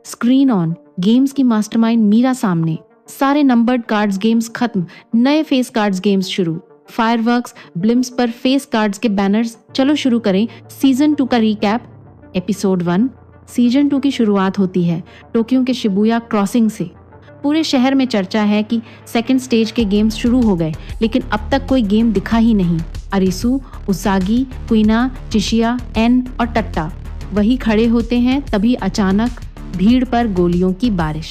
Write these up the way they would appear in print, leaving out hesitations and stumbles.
Screen on, games की mastermind Meera सामने, सारे नंबर्ड कार्ड्स गेम्स खत्म, नए फेस कार्ड्स गेम्स शुरू, फायरवर्क्स, ब्लिम्स पर फेस कार्ड्स के बैनर्स। चलो शुरू करें सीजन 2 का रीकैप। एपिसोड 1। सीजन 2 की शुरुआत होती है टोक्यो के शिबुया क्रॉसिंग से। पूरे शहर में चर्चा है कि सेकंड स्टेज के गेम्स शुरू हो गए, लेकिन अब तक कोई गेम दिखा ही नहीं। अरिसु, उसागी, कुइना, चिशिया, एन और टट्टा वही खड़े होते हैं। तभी अचानक भीड़ पर गोलियों की बारिश।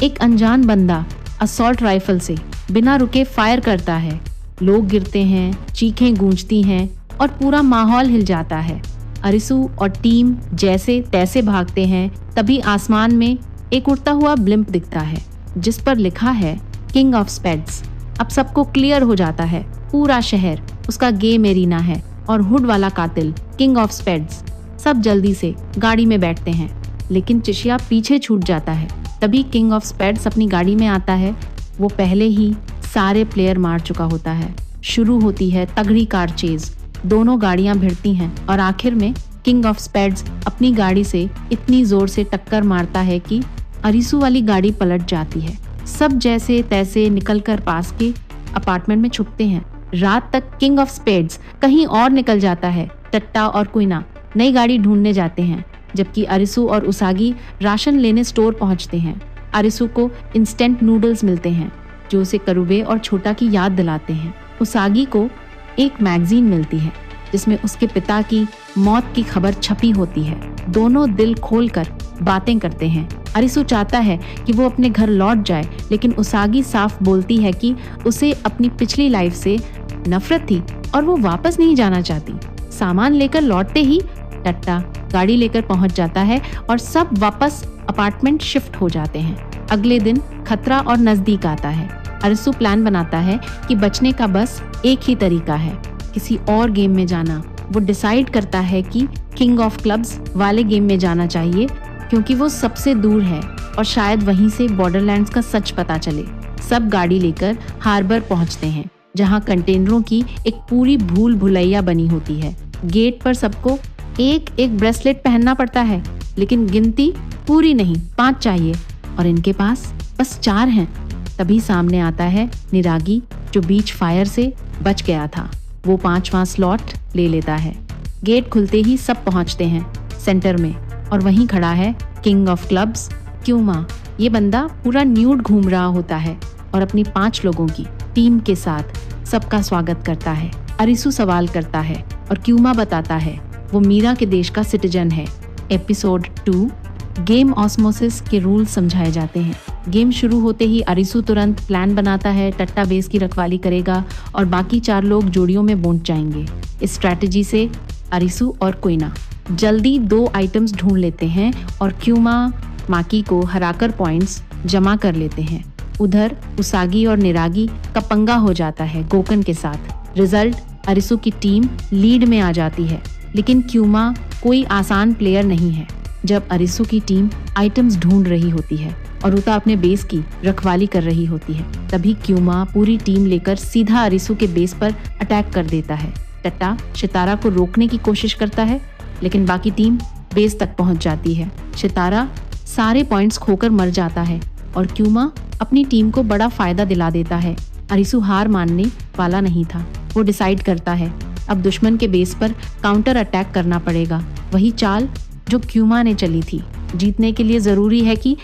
एक अनजान बंदा असॉल्ट राइफल से बिना रुके फायर करता है। लोग गिरते हैं, चीखें गूंजती हैं और पूरा माहौल हिल जाता है। अरिसु और टीम जैसे तैसे भागते हैं। तभी आसमान में एक उड़ता हुआ ब्लिम्प दिखता है जिस पर लिखा है किंग ऑफ स्पेड्स। अब सबको क्लियर हो जाता है, पूरा शहर उसका गेम एरिना है और हुड वाला कातिल किंग ऑफ स्पेड्स। सब जल्दी से गाड़ी में बैठते हैं, लेकिन चिशिया पीछे छूट जाता है। तभी किंग ऑफ स्पेड्स अपनी गाड़ी में आता है। वो पहले ही सारे प्लेयर मार चुका होता है। शुरू होती है तगड़ी कार चेज। दोनों गाड़ियां भिड़ती हैं और आखिर में किंग ऑफ स्पेड्स अपनी गाड़ी से इतनी जोर से टक्कर मारता है कि अरिसु वाली गाड़ी पलट जाती है। सब जैसे तैसे निकलकर पास के अपार्टमेंट में छुपते हैं। रात तक किंग ऑफ स्पेड्स कहीं और निकल जाता है। टट्टा और कुइना नई गाड़ी ढूंढने जाते हैं, जबकि अरिसु और उसागी राशन लेने स्टोर पहुंचते हैं। अरिसु को इंस्टेंट नूडल्स मिलते हैं जो उसे करुबे और छोटा की याद दिलाते हैं। उसागी को एक मैगजीन मिलती है जिसमें उसके पिता की मौत की खबर छपी होती है। दोनों दिल खोलकर बातें करते हैं। अरिसु चाहता है कि वो अपने घर लौट जाए, लेकिन उसागी साफ बोलती है कि उसे अपनी पिछली लाइफ से नफरत थी और वो वापस नहीं जाना चाहती। सामान लेकर लौटते ही टट्टा गाड़ी लेकर पहुंच जाता है और सब वापस अपार्टमेंट शिफ्ट हो जाते हैं। अगले दिन खतरा और नजदीक आता है। अरिसु प्लान बनाता है कि बचने का बस एक ही तरीका है, किसी और गेम में जाना। वो डिसाइड करता है कि किंग ऑफ क्लब्स वाले गेम में जाना चाहिए, क्योंकि वो सबसे दूर है और शायद वहीं से बॉर्डरलैंड्स का सच पता चले। सब गाड़ी लेकर हार्बर पहुंचते हैं, जहां कंटेनरों की एक पूरी भूल भुलैया बनी होती है। गेट पर सबको एक एक ब्रेसलेट पहनना पड़ता है, लेकिन गिनती पूरी नहीं, 5 चाहिए और इनके पास बस 4 हैं। तभी सामने आता है निरागी, जो बीच फायर से बच गया था। वो 5वां स्लॉट ले लेता है। गेट खुलते ही सब पहुंचते हैं सेंटर में, और वहीं खड़ा है किंग ऑफ क्लब्स क्यूमा। ये बंदा पूरा न्यूड घूम रहा होता है और अपनी 5 लोगों की टीम के साथ सबका स्वागत करता है। अरिसु सवाल करता है और क्यूमा बताता है वो मीरा के देश का सिटीजन है। एपिसोड 2 गेम ऑस्मोसिस के रूल समझाए जाते हैं। गेम शुरू होते ही अरिसु तुरंत प्लान बनाता है। टट्टा बेस की रखवाली करेगा और बाकी 4 लोग जोड़ियों में बौंट जाएंगे। इस स्ट्रैटेजी से अरिसु और कुइना जल्दी 2 आइटम्स ढूंढ लेते हैं और क्यूमा माकी को हराकर पॉइंट्स जमा कर लेते हैं। उधर उसागी और निरागी का पंगा हो जाता है गोकन के साथ। रिजल्ट, अरिसु की टीम लीड में आ जाती है, लेकिन क्यूमा कोई आसान प्लेयर नहीं है। जब अरिसु की टीम आइटम्स ढूंढ रही होती है और उता अपने बेस की रखवाली कर रही होती है, तभी क्यूमा पूरी टीम लेकर सीधा अरिसु के बेस पर अटैक कर देता है। टट्टा शितारा को रोकने की कोशिश करता है, लेकिन बाकी टीम बेस तक पहुंच जाती है। शितारा सारे पॉइंट्स खोकर मर जाता है और क्यूमा अपनी टीम को बड़ा फायदा दिला देता है। अरिसु हार मानने वाला नहीं था। वो डिसाइड करता है अब दुश्मन के बेस पर काउंटर अटैक करना पड़ेगा। वही चाल जो क्यूमा ने चली थी। जीतने के लिए जरूरी है कि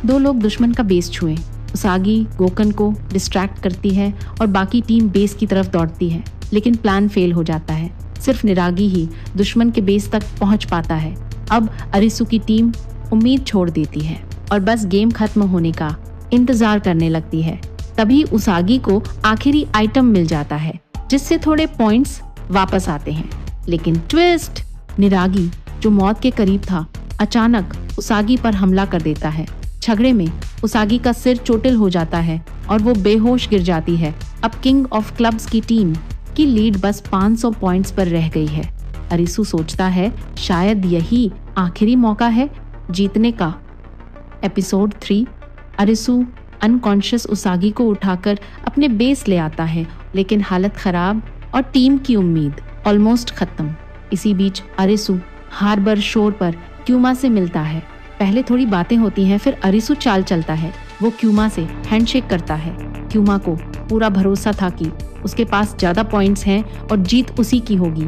2 लोग दुश्मन का बेस छुएं। उसागी गोकन को डिस्ट्रैक्ट करती है और बाकी टीम बेस की तरफ दौड़ती है, लेकिन प्लान फेल हो जाता है। सिर्फ निरागी ही दुश्मन के बेस तक पहुंच पाता है। अब अरिसु की टीम उम्मीद छोड़ देती है और बस गेम खत्म होने का इंतजार करने लगती है। तभी उसागी को आखिरी आइटम मिल जाता है, जिससे थोड़े पॉइंट्स वापस आते हैं। लेकिन ट्विस्ट, निरागी जो मौत के करीब था, अचानक उसागी पर हमला कर देता है। झगड़े में उसागी का सिर चोटिल हो जाता है और वो बेहोश गिर जाती है। अब किंग ऑफ क्लब्स की टीम की लीड बस 500 पॉइंट्स पर रह गई है। अरिसु सोचता है शायद यही आखिरी मौका है जीतने का। एपिसोड 3 अरिसु अनकॉन्शियस उसागी को उठाकर अपने बेस ले आता है, लेकिन हालत खराब और टीम की उम्मीद ऑलमोस्ट खत्म। इसी बीच अरिसु हार्बर शोर पर क्यूमा से मिलता है। पहले थोड़ी बातें होती हैं, फिर अरिसु चाल चलता है। वो क्यूमा से हैंडशेक करता है। क्यूमा को पूरा भरोसा था कि उसके पास ज्यादा पॉइंट्स हैं और जीत उसी की होगी,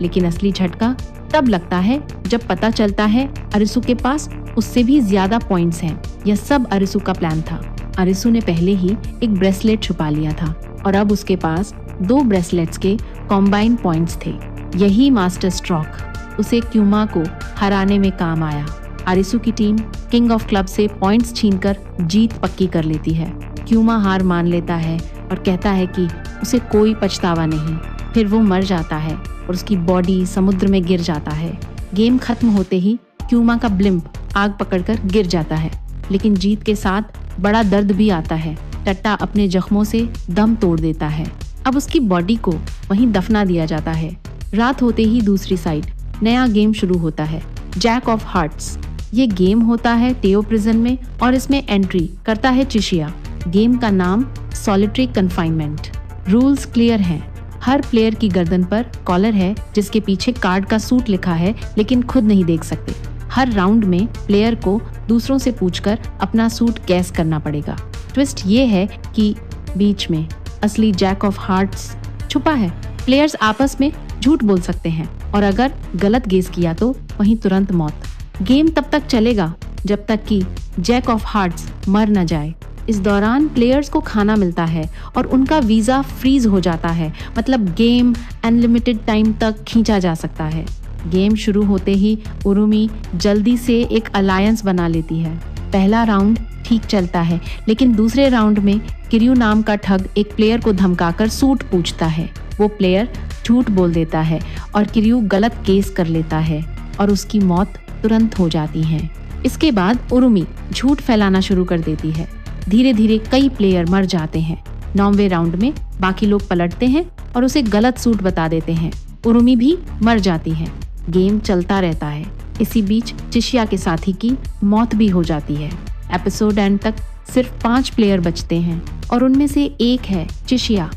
लेकिन असली झटका तब लगता है जब पता चलता है अरिसु के पास उससे भी ज्यादा पॉइंट्स हैं। यह सब अरिसु का प्लान था। अरिसु ने पहले ही एक ब्रेसलेट छुपा लिया था और अब उसके पास 2 ब्रेसलेट्स के कॉम्बाइन पॉइंट्स थे। यही मास्टर स्ट्रोक उसे क्यूमा को हराने में काम आया। अरिसु की टीम किंग ऑफ क्लब से पॉइंट्स छीनकर जीत पक्की कर लेती है। क्यूमा हार मान लेता है और कहता है कि उसे कोई पछतावा नहीं। फिर वो मर जाता है और उसकी बॉडी समुद्र में गिर जाता है। गेम खत्म होते ही क्यूमा का ब्लिम्प आग पकड़कर गिर जाता है, लेकिन जीत के साथ बड़ा दर्द भी आता है। टट्टा अपने जख्मों से दम तोड़ देता है। अब उसकी बॉडी को वहीं दफना दिया जाता है। रात होते ही दूसरी साइड नया गेम शुरू होता है, जैक ऑफ हार्ट्स। ये गेम होता है टेओ प्रिजन में और इसमें एंट्री करता है चिशिया। गेम का नाम सॉलिटरी कन्फाइनमेंट। रूल्स क्लियर हैं। हर प्लेयर की गर्दन पर कॉलर है जिसके पीछे कार्ड का सूट लिखा है, लेकिन खुद नहीं देख सकते। हर राउंड में प्लेयर को दूसरों से पूछकर अपना सूट गैस करना पड़ेगा। ट्विस्ट ये है कि बीच में असली जैक ऑफ हार्ट्स छुपा है। प्लेयर्स आपस में झूठ बोल सकते हैं और अगर गलत गेस किया तो वहीं तुरंत मौत। गेम तब तक चलेगा जब तक कि जैक ऑफ हार्ट्स मर न जाए। इस दौरान प्लेयर्स को खाना मिलता है और उनका वीजा फ्रीज हो जाता है, मतलब गेम अनलिमिटेड टाइम तक खींचा जा सकता है। गेम शुरू होते ही उरुमी जल्दी से एक अलायंस बना लेती है। पहला राउंड ठीक चलता है, लेकिन दूसरे राउंड में किरयू नाम का ठग एक प्लेयर को धमकाकर सूट पूछता है। वो प्लेयर झूठ बोल देता है और किरयू गलत केस कर लेता है और उसकी मौत तुरंत हो जाती है। इसके बाद उरुमी झूठ फैलाना शुरू कर देती है। धीरे धीरे कई प्लेयर मर जाते हैं। 9वें राउंड में बाकी लोग पलटते हैं और उसे गलत सूट बता देते हैं। उरुमी भी मर जाती है। गेम चलता रहता है। इसी बीच चिशिया के साथी की मौत भी हो जाती है। एपिसोड एंड तक सिर्फ 5 प्लेयर बचते हैं और उनमें से एक है चिशिया।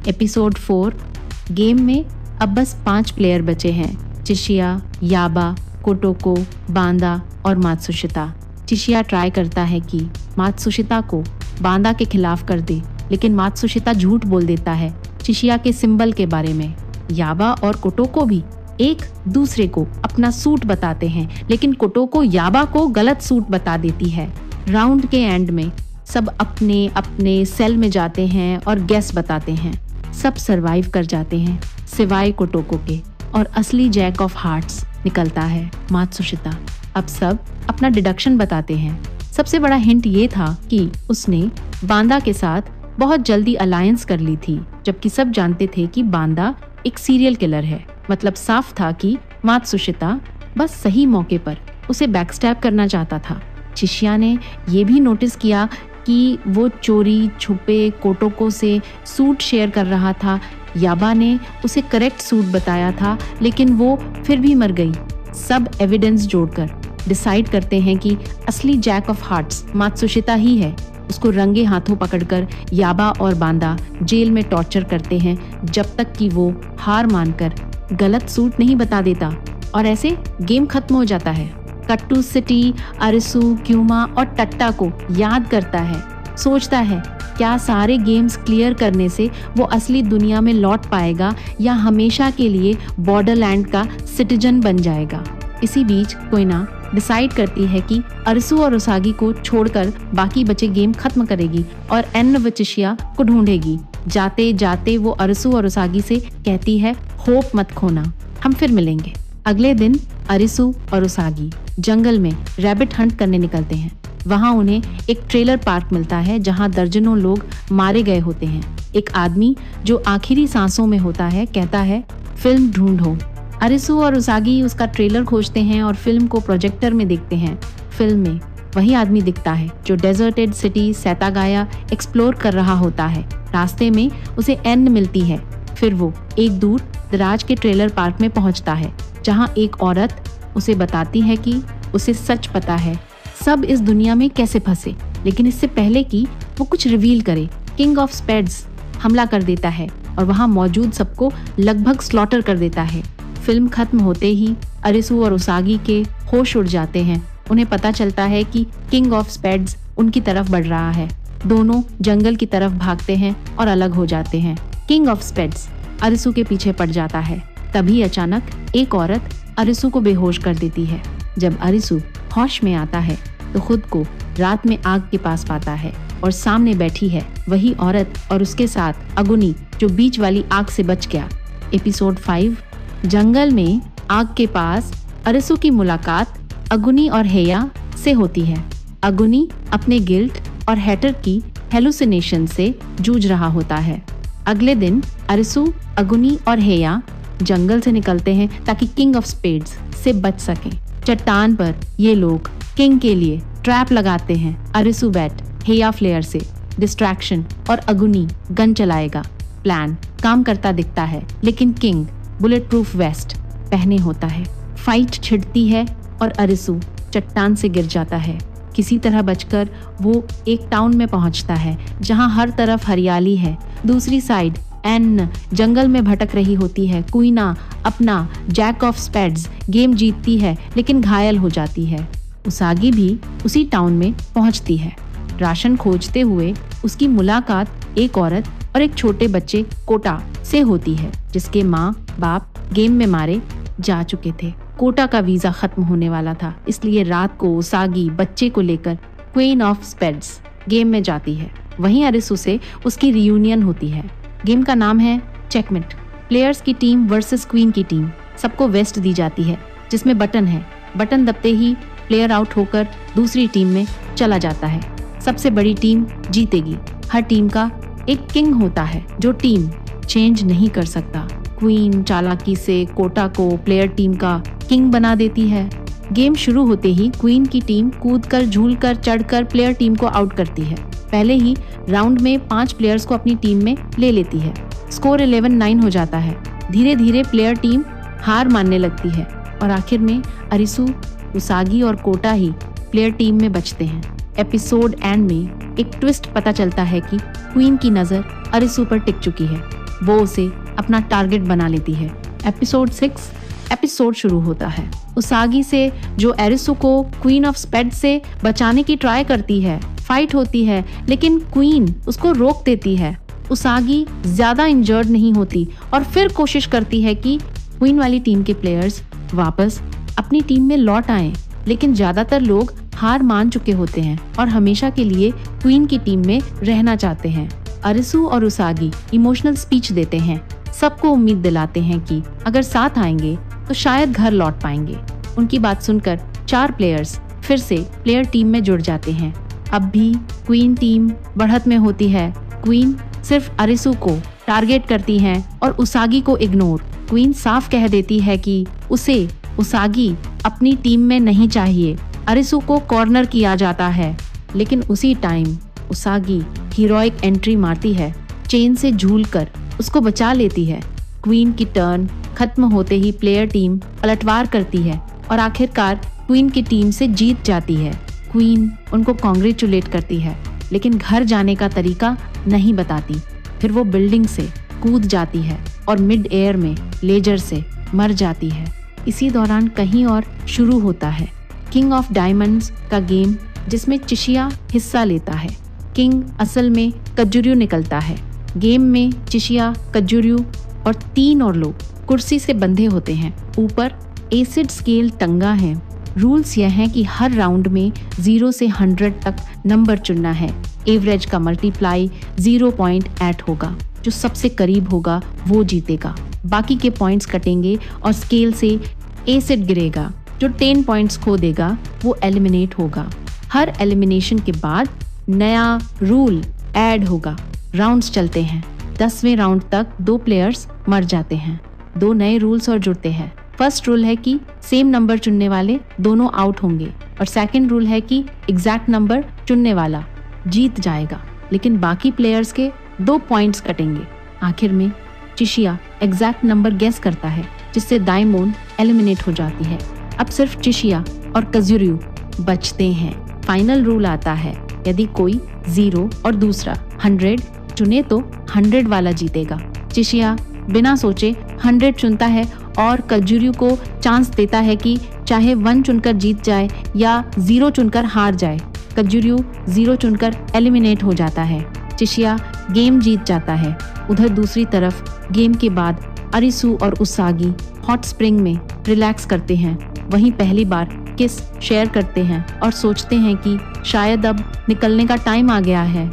एपिसोड 4 गेम में अब बस 5 प्लेयर बचे हैं, चिशिया, याबा, कोटोको, बांदा और मात्सुशिता। चिशिया ट्राई करता है कि मात्सुशिता को बांदा के खिलाफ कर दे, लेकिन मात्सुशिता झूठ बोल देता है चिशिया के सिंबल के बारे में। याबा और कोटोको भी एक दूसरे को अपना सूट बताते हैं, लेकिन कोटोको याबा को गलत सूट बता देती है। राउंड के एंड में सब अपने अपने सेल में जाते हैं और गेस बताते हैं। सब सरवाइव कर जाते हैं सिवाय कोटोको के और असली जैक ऑफ हार्ट्स निकलता है मात्सुशिता। अब सब अपना डिडक्शन बताते हैं। सबसे बड़ा हिंट ये था कि उसने बांदा के साथ बहुत जल्दी अलायंस कर ली थी, जबकि सब जानते थे कि बांदा एक सीरियल किलर है। मतलब साफ था कि मात्सुशिता बस सही मौके पर उसे बैकस्टैब करना चाहता था। चिशिया ने ये भी नोटिस किया कि वो चोरी छुपे कोटोको से सूट शेयर कर रहा था। याबा ने उसे करेक्ट सूट बताया था, लेकिन वो फिर भी मर गई। सब एविडेंस जोड़कर डिसाइड करते हैं कि असली जैक ऑफ हार्ट्स मात्सुशिता ही है। उसको रंगे हाथों पकड़कर याबा और बांदा जेल में टॉर्चर करते हैं जब तक कि वो हार मानकर गलत सूट नहीं बता देता, और ऐसे गेम खत्म हो जाता है। कट्टू सिटी अरिसु, क्यूमा और टट्टा को याद करता है, सोचता है क्या सारे गेम्स क्लियर करने से वो असली दुनिया में लौट पाएगा या हमेशा के लिए बॉर्डरलैंड का सिटीजन बन जाएगा। इसी बीच कोइना डिसाइड करती है कि अरिसु और उसागी को छोड़कर बाकी बचे गेम खत्म करेगी और एन व चिशिया को ढूंढेगी। जाते जाते वो अरिसु और उसागी से कहती है, होप मत खोना, हम फिर मिलेंगे। अगले दिन अरिसु और उसागी जंगल में रैबिट हंट करने निकलते हैं। वहाँ उन्हें एक ट्रेलर पार्क मिलता है जहाँ दर्जनों लोग मारे गए होते हैं। एक आदमी जो आखिरी सांसों में होता है कहता है, फिल्म ढूंढो। अरिसु और उसागी उसका ट्रेलर खोजते हैं और फिल्म को प्रोजेक्टर में देखते हैं। फिल्म में वही आदमी दिखता है जो डेजर्टेड सिटी सैतागाया एक्सप्लोर कर रहा होता है। रास्ते में उसे एन मिलती है। फिर वो एक दूर दराज के ट्रेलर पार्क में पहुंचता है जहां एक औरत उसे बताती है कि उसे सच पता है सब इस दुनिया में कैसे फंसे, लेकिन इससे पहले कि वो कुछ रिवील करे, किंग ऑफ स्पेड्स हमला कर देता है और वहां मौजूद सबको लगभग स्लॉटर कर देता है। फिल्म खत्म होते ही अरिसु और उसागी के होश उड़ जाते हैं उन्हें पता चलता है कि किंग ऑफ स्पेड्स उनकी तरफ बढ़ रहा है। दोनों जंगल की तरफ भागते हैं और अलग हो जाते हैं। किंग ऑफ स्पेड्स अरिसू के पीछे पड़ जाता है। तभी अचानक एक औरत अरिसू को बेहोश कर देती है। जब अरिसू होश में आता है तो खुद को रात में आग के पास पाता है और सामने बैठी है वही औरत और उसके साथ अगुनी जो बीच वाली आग से बच गया। एपिसोड 5 जंगल में आग के पास अरिसू की मुलाकात अगुनी और हेया से होती है। अगुनी अपने गिल्ट और हैटर की हेलुसिनेशन से जूझ रहा होता है। अगले दिन अरिसू, अगुनी और हेया जंगल से निकलते हैं ताकि किंग ऑफ स्पेड्स से बच सकें। चट्टान पर ये लोग किंग के लिए ट्रैप लगाते हैं। अरिसू बैट हेया फ्लेयर से डिस्ट्रैक्शन और अगुनी गन चलाएगा। प्लान काम करता दिखता है, लेकिन किंग बुलेट प्रूफ वेस्ट पहने होता है। फाइट छिड़ती है और अरिसू चट्टान से गिर जाता है। किसी तरह बचकर वो एक टाउन में पहुंचता है जहां हर तरफ हरियाली है। दूसरी साइड एन जंगल में भटक रही होती है। क्वीना अपना जैक ऑफ स्पेड्स गेम जीतती है लेकिन घायल हो जाती है। उसागी भी उसी टाउन में पहुंचती है। राशन खोजते हुए उसकी मुलाकात एक औरत और एक छोटे बच्चे कोटा से होती है जिसके माँ बाप गेम में मारे जा चुके थे। कोटा का वीजा खत्म होने वाला था, इसलिए रात को उसागी बच्चे को लेकर क्वीन ऑफ स्पेड्स गेम में जाती है। वहीं अरिसू से उसकी रियूनियन होती है। गेम का नाम है चेकमेट। प्लेयर्स की टीम वर्सेस क्वीन की टीम। सबको वेस्ट दी जाती है जिसमें बटन है। बटन दबते ही प्लेयर आउट होकर दूसरी टीम में चला जाता है। सबसे बड़ी टीम जीतेगी। हर टीम का एक किंग होता है जो टीम चेंज नहीं कर सकता। क्वीन चालाकी से कोटा को प्लेयर टीम का किंग बना देती है। गेम शुरू होते ही क्वीन की टीम कूदकर, झूलकर, चढ़कर प्लेयर टीम को आउट करती है। पहले ही राउंड में 5 प्लेयर्स को अपनी टीम में ले लेती है। स्कोर 11-9 हो जाता है। धीरे धीरे प्लेयर टीम हार मानने लगती है और आखिर में अरिसू, उसागी और कोटा ही प्लेयर टीम में बचते हैं। एपिसोड एंड में एक ट्विस्ट पता चलता है कि क्वीन की नजर अरिसू पर टिक चुकी है। वो उसे अपना टारगेट बना लेती है। एपिसोड 6 एपिसोड शुरू होता है उसागी से जो अरिसू को क्वीन ऑफ स्पेड से बचाने की ट्राई करती है। फाइट होती है लेकिन क्वीन उसको रोक देती है। उसागी ज्यादा इंजर्ड नहीं होती और फिर कोशिश करती है कि क्वीन वाली टीम के प्लेयर्स वापस अपनी टीम में लौट आएं, लेकिन ज्यादातर लोग हार मान चुके होते हैं और हमेशा के लिए क्वीन की टीम में रहना चाहते हैं। अरिसू और उसागी इमोशनल स्पीच देते हैं, सबको उम्मीद दिलाते हैं कि अगर साथ आएंगे तो शायद घर लौट पाएंगे। उनकी बात सुनकर 4 प्लेयर्स फिर से प्लेयर टीम में जुड़ जाते हैं। अब भी क्वीन टीम बढ़त में होती है। क्वीन सिर्फ अरिसू को टारगेट करती है और उसागी को इग्नोर। क्वीन साफ कह देती है कि उसे उसागी अपनी टीम में नहीं चाहिए। अरिसू को कॉर्नर किया जाता है, लेकिन उसी टाइम उसागी हीरोइक एंट्री मारती है। चेन से झूलकर उसको बचा लेती है। क्वीन की टर्न खत्म होते ही प्लेयर टीम पलटवार करती है और आखिरकार क्वीन की टीम से जीत जाती है। क्वीन उनको कॉन्ग्रेचुलेट करती है, लेकिन घर जाने का तरीका नहीं बताती। फिर वो बिल्डिंग से कूद जाती है और मिड एयर में लेजर से मर जाती है। इसी दौरान कहीं और शुरू होता है किंग ऑफ डायमंड्स का गेम, जिसमें चिशिया हिस्सा लेता है। किंग असल में कज्जुर्यू निकलता है। गेम में चिशिया, कज्जुर्यू और 3 और लोग कुर्सी से बंधे होते हैं। ऊपर एसिड स्केल टंगा है। रूल्स यह हैं कि हर राउंड में 0 से 100 तक नंबर चुनना है। एवरेज का मल्टीप्लाई 0.8 होगा। जो सबसे करीब होगा वो जीतेगा। बाकी के पॉइंट्स कटेंगे और स्केल से एसिड गिरेगा। जो 10 पॉइंट्स खो देगा वो एलिमिनेट होगा। हर एलिमिनेशन के बाद नया रूल ऐड होगा। राउंड्स चलते हैं। 10वें राउंड तक 2 प्लेयर्स मर जाते हैं। 2 नए रूल्स और जुड़ते हैं। फर्स्ट रूल है कि सेम नंबर चुनने वाले दोनों आउट होंगे और सेकंड रूल है कि एग्जैक्ट नंबर चुनने वाला जीत जाएगा, लेकिन बाकी प्लेयर्स के 2 पॉइंट्स कटेंगे। आखिर में चिशिया एग्जैक्ट नंबर गेस करता है, जिससे डायमंड एलिमिनेट हो जाती है। अब सिर्फ चिशिया और कज्जुर्यू बचते हैं। फाइनल रूल आता है, यदि कोई 0 और दूसरा 100 चुने तो 100 वाला जीतेगा। चिशिया बिना सोचे 100 चुनता है और कज्जुर्यू को चांस देता है कि चाहे 1 चुनकर जीत जाए या 0 चुनकर हार जाए। कज्जुर्यू 0 चुनकर एलिमिनेट हो जाता है। चिशिया गेम जीत जाता है। उधर दूसरी तरफ गेम के बाद अरिसू और उसागी हॉट स्प्रिंग में रिलैक्स करते हैं। वहीं पहली बार किस शेयर करते हैं और सोचते हैं कि शायद अब निकलने का टाइम आ गया है।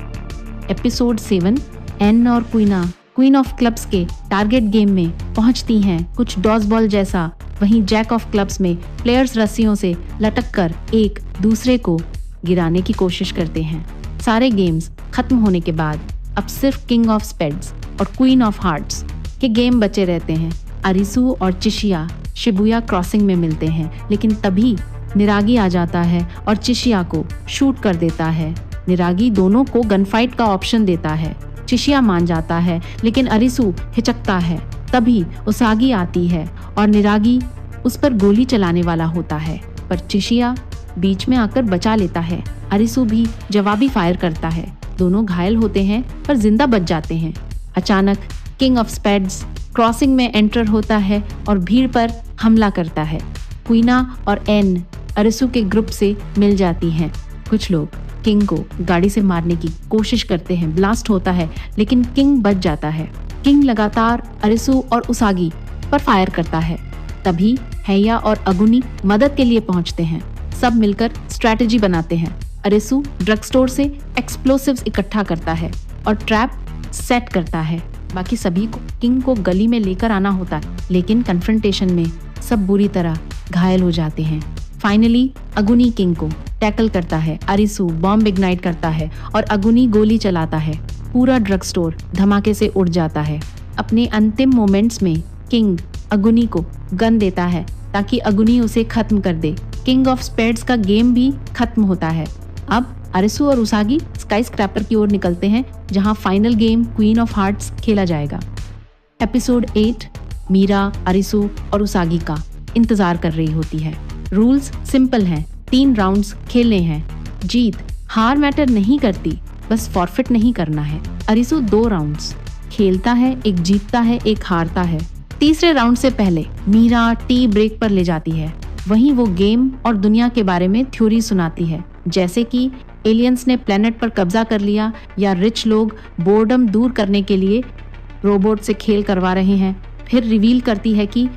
एपिसोड 7 एन और क्वीन ऑफ क्लब्स के टारगेट गेम में पहुंचती हैं कुछ डॉजबॉल जैसा। वहीं जैक ऑफ क्लब्स में प्लेयर्स रस्सियों से लटक कर एक दूसरे को गिराने की कोशिश करते हैं। सारे गेम्स खत्म होने के बाद अब सिर्फ किंग ऑफ स्पेड्स और क्वीन ऑफ हार्ट्स के गेम बचे रहते हैं। अरिसू और चिशिया शिबुया क्रॉसिंग में मिलते हैं, लेकिन तभी निरागी आ जाता है और चिशिया को शूट कर देता है। निरागी दोनों को गनफाइट का ऑप्शन देता है। चिशिया मान जाता है, लेकिन अरिसू हिचकता है। तभी उसागी आती है और निरागी उस पर गोली चलाने वाला होता है, पर चिशिया बीच में आकर बचा लेता है। अरिसू भी जवाबी फायर करता है। दोनों घायल होते हैं पर जिंदा बच जाते हैं। अचानक किंग ऑफ स्पेड्स क्रॉसिंग में एंटर होता है और भीड़ पर हमला करता है। क्वीना और एन अरिसू के ग्रुप से मिल जाती हैं। कुछ लोग किंग को गाड़ी से मारने की कोशिश करते हैं। ब्लास्ट होता है, लेकिन किंग बच जाता है। किंग लगातार अरिसू और उसागी पर फायर करता है। तभी हैया और अगुनी मदद के लिए पहुंचते हैं। सब मिलकर स्ट्रैटेजी बनाते हैं। अरिसू ड्रग स्टोर से एक्सप्लोसिव्स इकट्ठा करता है और ट्रैप सेट करता है। बाकी सभी को किंग को गली में लेकर आना होता है, लेकिन कन्फ्रंटेशन में सब बुरी तरह घायल हो जाते हैं। फाइनली अगुनी किंग को टैकल करता है। अरिसू बॉम्ब इग्नाइट करता है और अगुनी गोली चलाता है। पूरा ड्रग स्टोर धमाके से उड़ जाता है। अपने अंतिम मोमेंट्स में किंग अगुनी को गन देता है ताकि अगुनी उसे खत्म कर दे। किंग ऑफ स्पेड्स का गेम भी खत्म होता है। अब अरिसू और उसागी स्काई स्क्रैपर की ओर निकलते हैं, जहां final game queen of hearts खेला जाएगा। एपिसोड 8 मीरा, अरिसू और उसागी का इंतजार कर रही होती है। रूल्स सिंपल हैं, 3 राउंड्स खेलने हैं। जीत हार मैटर नहीं करती, बस फॉरफिट नहीं करना है। अरिसू 2 राउंड्स खेलता है, एक जीतता है, एक हारता है। तीसरे राउंड से पहले मीरा टी ब्रेक पर ले जाती है। वहीं वो गेम और दुनिया के बारे में थ्योरी सुनाती है, जैसे कि एलियंस ने प्लेनेट पर कब्जा कर लिया या रिच लोग बोर्डम दूर करने के लिए रोबोट से खेल करवा रहे हैं। फिर रिवील करती है कि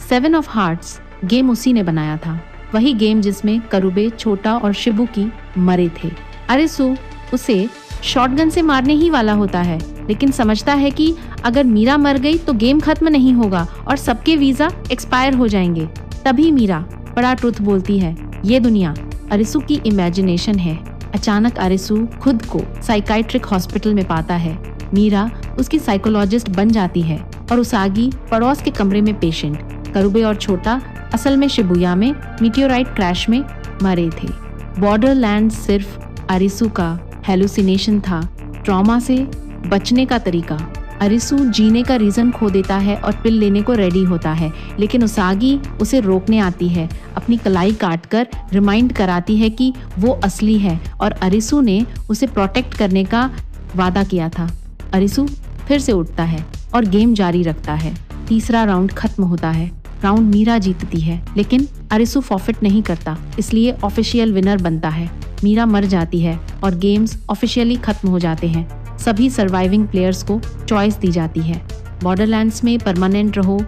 7 ऑफ हार्ट्स गेम उसी ने बनाया था, वही गेम जिसमें करुबे, छोटा और शिबुकी मरे थे। अरिसू उसे शॉटगन से मारने ही वाला होता है, लेकिन समझता है कि अगर मीरा मर गई तो गेम खत्म नहीं होगा और सबके वीजा एक्सपायर हो जाएंगे। तभी मीरा बड़ा ट्रुथ बोलती है, ये दुनिया अरिसू की इमेजिनेशन है। अचानक अरिसू खुद को साइकाइट्रिक हॉस्पिटल में पाता है। मीरा उसकी साइकोलॉजिस्ट बन जाती है और उसागी पड़ोस के कमरे में पेशेंट। करुबे और छोटा असल में शिबुया में मीटियोराइट क्रैश में मरे थे। बॉर्डरलैंड सिर्फ अरिसू का हेलुसिनेशन था, ट्रॉमा से बचने का तरीका। अरिसू जीने का रीजन खो देता है और पिल लेने को रेडी होता है, लेकिन उसागी उसे रोकने आती है। अपनी कलाई काटकर रिमाइंड कराती है कि वो असली है और अरिसू ने उसे प्रोटेक्ट करने का वादा किया था। अरिसू फिर से उठता है और गेम जारी रखता है। तीसरा राउंड खत्म होता है। राउंड मीरा जीतती है, लेकिन अरिसू फॉरफिट नहीं करता, इसलिए ऑफिशियल विनर बनता है। मीरा मर जाती है और गेम्स ऑफिशियली खत्म हो जाते हैं। सभी सर्वाइविंग प्लेयर्स को चॉइस दी जाती है, बॉर्डरलैंड्स में परमानेंट रहो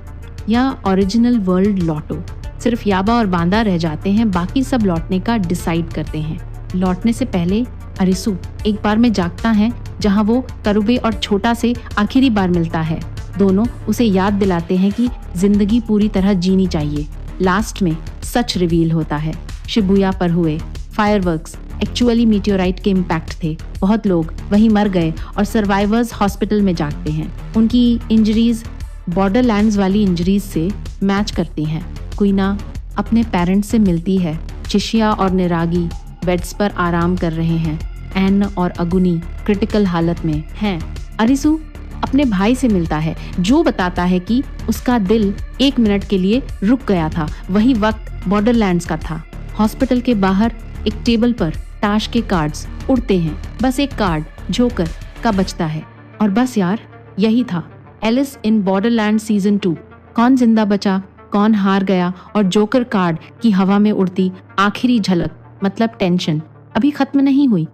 या ओरिजिनल वर्ल्ड लौटो। सिर्फ याबा और बांदा रह जाते हैं, बाकी सब लौटने का डिसाइड करते हैं। लौटने से पहले अरिसू एक बार में जागता है, जहां वो करुबे और छोटा से आखिरी बार मिलता है। दोनों उसे याद दिलाते हैं कि जिंदगी पूरी तरह जीनी चाहिए। लास्ट में सच रिवील होता है। शिबुया पर हुए फायरवर्क्स एक्चुअली मीटियोराइट के इम्पैक्ट थे। बहुत लोग वहीं मर गए और सर्वाइवर्स हॉस्पिटल में जागते हैं। उनकी इंजरीज बॉर्डरलैंड्स वाली इंजरीज से मैच करती हैं। क्वीना अपने पेरेंट्स से मिलती है। चिशिया और निरागी बेड्स पर आराम कर रहे हैं। एन और अगुनी क्रिटिकल हालत में हैं। अरिसू अपने भाई से मिलता है, जो बताता है कि उसका दिल 1 मिनट के लिए रुक गया था। वही वक्त बॉर्डरलैंड्स का था। हॉस्पिटल के बाहर एक टेबल पर ताश के कार्ड्स उड़ते हैं। बस एक कार्ड जोकर का बचता है और बस यार यही था। Alice in Borderland season 2। कौन जिंदा बचा, कौन हार गया और जोकर कार्ड की हवा में उड़ती आखिरी झलक मतलब टेंशन अभी खत्म नहीं हुई।